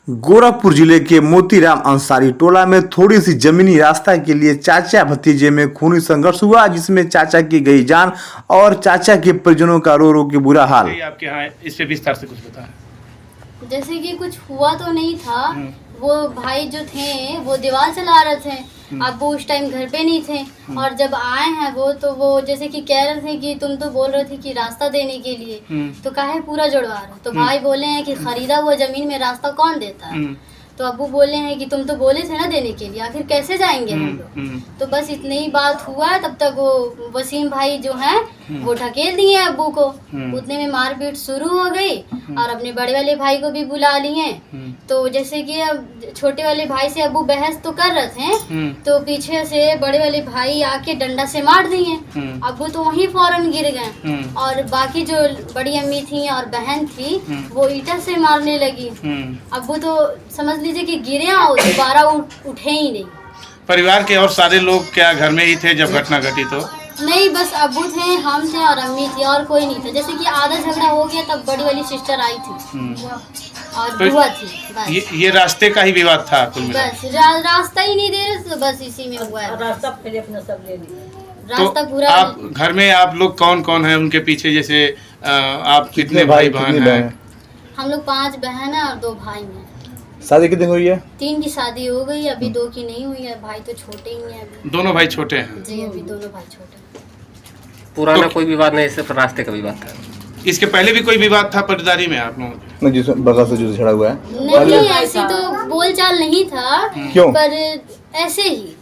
गोरखपुर जिले के मोतीराम अंसारी टोला में थोड़ी सी जमीनी रास्ता के लिए चाचा भतीजे में खूनी संघर्ष हुआ, जिसमें चाचा की गई जान और चाचा के परिजनों का रो रो के बुरा हाल। आपके यहाँ इस पे विस्तार से कुछ बताएं। जैसे कि कुछ हुआ तो नहीं था, वो भाई जो थे वो दीवार चला रहे थे। अब वो उस टाइम घर पे नहीं थे और जब आए हैं वो तो वो जैसे कि कह रहे थे कि तुम तो बोल रहे थे कि रास्ता देने के लिए, तो काहे पूरा जुड़वा रहे। तो भाई बोले हैं कि खरीदा हुआ जमीन में रास्ता कौन देता है। तो अब्बू बोले हैं कि तुम तो बोले थे ना देने के लिए, आखिर कैसे जाएंगे हम लोग। तो बस इतनी ही बात हुआ है। तब तक वो वसीम भाई जो हैं वो ढकेल दिए अब्बू को। उतने में मारपीट शुरू हो गई और अपने बड़े वाले भाई को भी बुला लिए। तो जैसे कि अब छोटे वाले भाई से अब्बू बहस तो कर रहे थे, तो पीछे से बड़े वाले भाई आके डंडा से मार दिए। अब्बू तो वहीं फौरन गिर गए और बाकी जो बड़ी अम्मी थी और बहन थी वो ईटा से मारने लगी। अब्बू तो समझ लीजिए कि गिरे और दोबारा उठे ही नहीं। परिवार के और सारे लोग क्या घर में ही थे जब घटना घटी? तो नहीं, बस अब्बू थे, हम थे और अम्मी थी और कोई नहीं था। जैसे कि आधा झगड़ा हो गया तब बड़ी वाली सिस्टर आई थी और तो बुआ थी। बस ये रास्ते का ही विवाद था कुल मिला? बस रास्ता ही नहीं दे रहे, तो बस इसी में हुआ है। रास्ता तो पूरा। आप घर में आप लोग कौन कौन है उनके पीछे? जैसे आप कितने भाई बहन हैं? हम लोग 5 बहन है और 2 भाई हैं। शादी कितनी हुई है? 3 की शादी हो गई, अभी 2 की नहीं हुई है। भाई तो छोटे ही हैं अभी। दोनों भाई छोटे हैं? जी, अभी दोनों भाई छोटे हैं। पुराना तो कोई विवाद नहीं, सिर्फ रास्ते का विवाद था। इसके पहले भी कोई विवाद था पटदारी में आप लोगों? जिस बगल से जो झड़ा हुआ है नहीं, ऐसी तो बोलचाल नहीं था। क्यों? पर ऐसे ही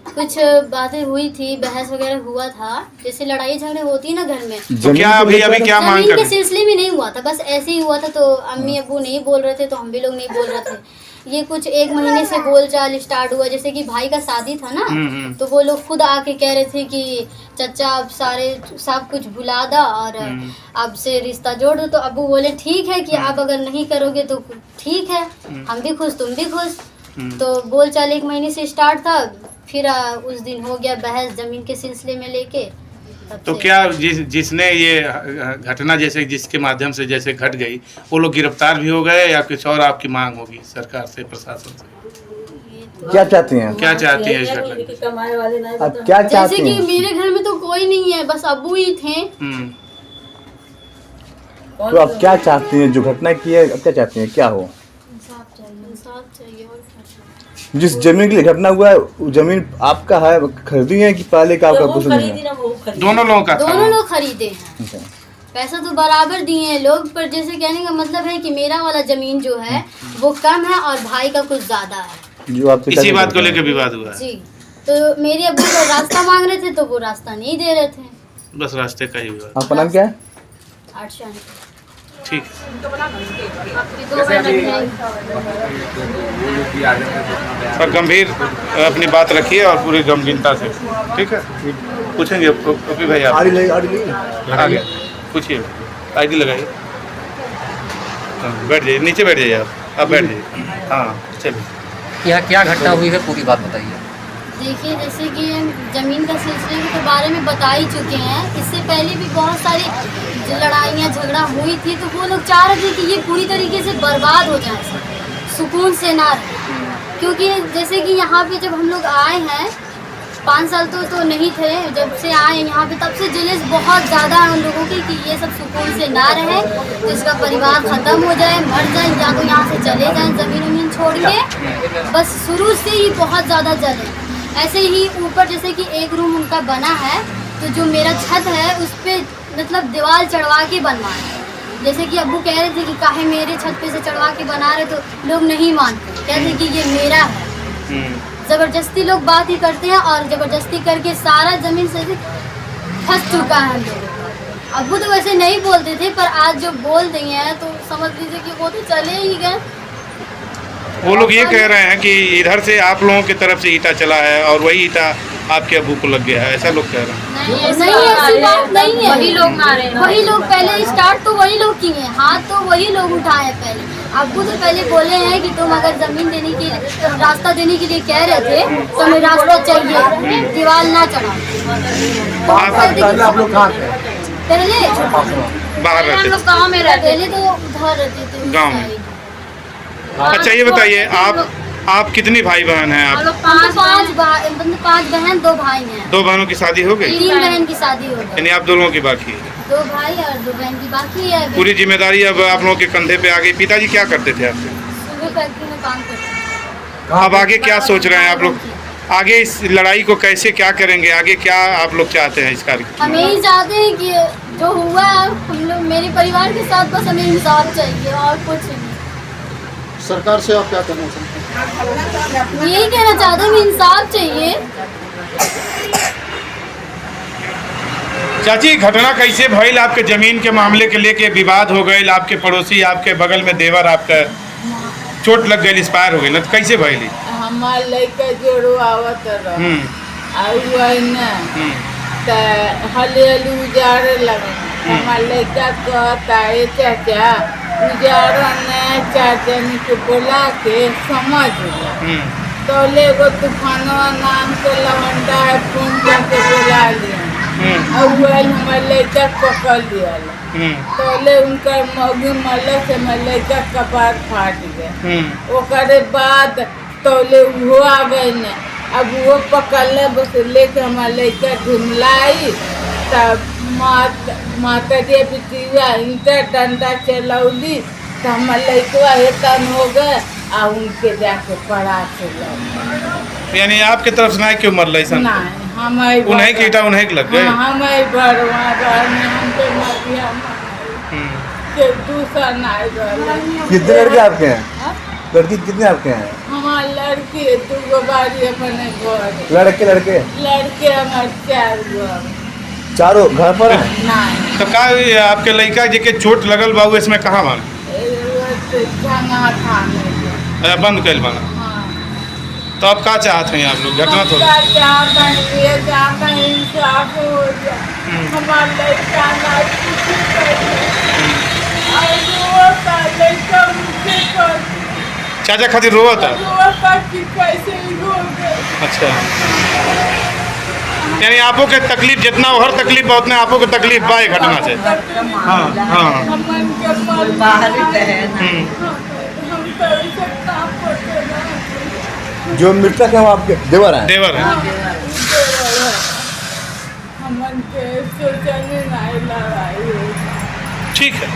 कुछ बातें हुई थी, बहस वगैरह हुआ था। जैसे लड़ाई झगड़े होती है ना घर में, तो क्या अभी क्या मांग जमीन कर के रहे? सिलसिले में नहीं हुआ था, बस ऐसे ही हुआ था। तो अम्मी अब्बू नहीं बोल रहे थे तो हम भी लोग नहीं बोल रहे थे। ये कुछ 1 महीने से बोलचाल स्टार्ट हुआ। जैसे कि भाई का शादी था ना, तो वो लोग खुद आके कह रहे थे कि चचा अब सब कुछ भुला दा और अब से रिश्ता जोड़ दो। तो अब्बू बोले ठीक है कि आप अगर नहीं करोगे तो ठीक है, हम भी खुश तुम भी खुश। तो बोलचाल 1 महीने से स्टार्ट था। फिर उस दिन हो गया बहस जमीन के सिलसिले में लेके। तो क्या जिसने ये घटना जैसे जिसके माध्यम से जैसे घट गई, वो लोग गिरफ्तार भी हो गए या कुछ और आपकी मांग होगी सरकार से, प्रशासन से? क्या चाहती हैं? क्या चाहती है इस घटना? अब क्या जैसे चाहती कि हैं? मेरे घर में तो कोई नहीं है, बस अब्बू ही थे। तो अब क्या चाहती हैं? जो घटना की है अब क्या चाहती हैं, क्या हो? इंसाफ चाहिए और क्या चाहिए। जिस जमीन के लिए घटना हुआ है वो जमीन आपका है, खरीदी है कि पहले का आपका कुछ नहीं है? दोनों लोगों का था? दोनों लोग खरीदे हैं। पैसा तो बराबर दिए हैं लोग, पर जैसे कहने का मतलब है कि मेरा वाला जमीन जो है वो कम है और भाई का कुछ ज्यादा है। जो आपसे इसी बात को लेकर विवाद हुआ है? जी, तो मेरे अब्बू को रास्ता मांग रहे थे तो वो रास्ता नहीं दे रहे थे। बस रास्ते का ही विवाद। आपका नाम क्या है? आर्ट ठीक। और गंभीर अपनी बात रखिए और पूरी गंभीरता से, ठीक है? पूछेंगे ओपी भाई, आप लगा गया, पूछिए, आईडी लगाइए। बैठ जाइए, नीचे बैठ जाइए, आप बैठ जाइए। हाँ चलिए। यहाँ क्या घटना हुई है, पूरी बात बताइए। देखिए, जैसे कि ज़मीन का सिलसिले के बारे में बता ही चुके हैं। इससे पहले भी बहुत सारी लड़ाइयाँ झगड़ा हुई थी, तो वो लोग चाह रहे थे कि ये पूरी तरीके से बर्बाद हो जाए, सुकून से ना रहे। क्योंकि जैसे कि यहाँ पे जब हम लोग आए हैं 5 साल तो नहीं थे, जब से आए यहाँ पे तब से जेलस बहुत ज़्यादा है उन लोगों की कि ये सब सुकून से ना रहे, तो इसका परिवार ख़त्म हो जाए, मर जाए, या तो यहाँ से चले जाएँ ज़मीन छोड़ के। बस शुरू से ही बहुत ज़्यादा जले। ऐसे ही ऊपर जैसे कि एक रूम उनका बना है, तो जो मेरा छत है उस पर मतलब दीवार चढ़वा के बनवाए। जैसे कि अब्बू कह रहे थे कि काहे मेरे छत पे से चढ़वा के बना रहे, तो लोग नहीं मानते, कहते कि ये मेरा है। ज़बरदस्ती लोग बात ही करते हैं और ज़बरदस्ती करके सारा ज़मीन से फंस चुका है हम लोग। अब्बू तो वैसे नहीं बोलते थे, पर आज जो बोल दिए हैं तो समझ लीजिए कि वो तो चले ही गए। वो लोग ये कह रहे हैं कि इधर से आप लोगों की तरफ से ईटा चला है और वही ईटा आपके अब्बू को लग गया है, ऐसा लोग कह रहे हैं। नहीं, ऐसी बात नहीं है। वही लोग मारे, वही लोग पहले स्टार्ट तो वही लोग किए हैं, हाथ तो वही लोग उठाए पहले। अब्बू तो पहले बोले हैं कि तुम अगर जमीन देने के रास्ता देने के लिए कह रहे थे तो हमें रास्ता चाहिए, दीवार ना चढ़ा। आप लोग कहाँ थे? पहले बाहर रहते थे? गाँव में रहते, पहले तो उधर रहते थे गाँव में। अच्छा ये बताइए आप कितनी भाई बहन हैं आप? मतलब 5 बहन 2 भाई हैं। 2 बहनों की शादी हो गई? 3 बहन की शादी हो गई। यानी आप 2 लोगों की बाकी है। 2 भाई और 2 बहन की बाकी है अभी। पूरी जिम्मेदारी अब आप लोगों के कंधे पे आ गई। पिताजी क्या करते थे आपके? सुबह फैक्ट्री में काम करते हैं। अब आगे क्या सोच रहे हैं आप लोग? आगे इस लड़ाई को कैसे क्या करेंगे? आगे क्या आप लोग चाहते हैं इस कार्य? हम यही चाहते हैं कि जो हुआ है हम लोग मेरे परिवार के साथ बस हमें इंसाफ चाहिए और कुछ नहीं। सरकार से आप क्या कहना चाहते हैं? यही कहना चाहते हैं हमें इंसाफ चाहिए। चाची घटना कैसे भइल? आपके जमीन के मामले के लेके विवाद हो गए, आपके पड़ोसी आपके बगल में देवर आपका चोट लग गई, एक्सपायर हो गई ना, तो कैसे भइली? हमार लड़का जोड़ो आवत रहा त हले उजाड़े लगे। हमार लड़का कहता है चाचा उजाड़ा ने चाचा के बोला के समझ लो। तो ले गो तूफानवा नाम के लवंडा है फोन करके बोला लिया और वही हमारे लड़का पकड़ लिया। तो ले उनका मौगी मल्ल से हमारे लड़का कपार फाट गए। ओकरे बाद तो ले वो आ गए ने। अब वो पकड़ले बस लेके हमारे लड़का घुमलाई तब माता जी पिटिया इंटर डंडा चलौली तो हमारे लड़का हेतन हो गए आ उनके जाके पड़ा चल। यानी आपके तरफ से नहीं क्यों मरल ऐसा? नहीं हमें उन्हें की ईटा उन्हें के लग गए? हमें बड़वा घर में हम पे मरिया के दूसरा नहीं घर। कितने लड़के आपके हैं? लड़की कितने आपके हैं? हमार लड़की 2 बारी अपने घर। लड़के लड़के हमारे 4 घर। चारों घर पर हैं? नहीं तो का आपके लड़का जी के चोट लगल बाबू इसमें कहाँ बन जंगा थाने बंद कैल बना? हाँ तो अब क्या चाहते हैं आप लोग? घटना तो इंसाफ हो जाए। हमारा लड़का चाचा खातिर रोआ था? कैसे हो गए। अच्छा यानी आपको के तकलीफ जितना हर तकलीफ बा उतना आपको के तकलीफ बा ये घटना से? हाँ हाँ जो मृतक है वो आपके देवर हैं? देवर है। हमन के सोचने नहीं लड़ाई। ठीक है।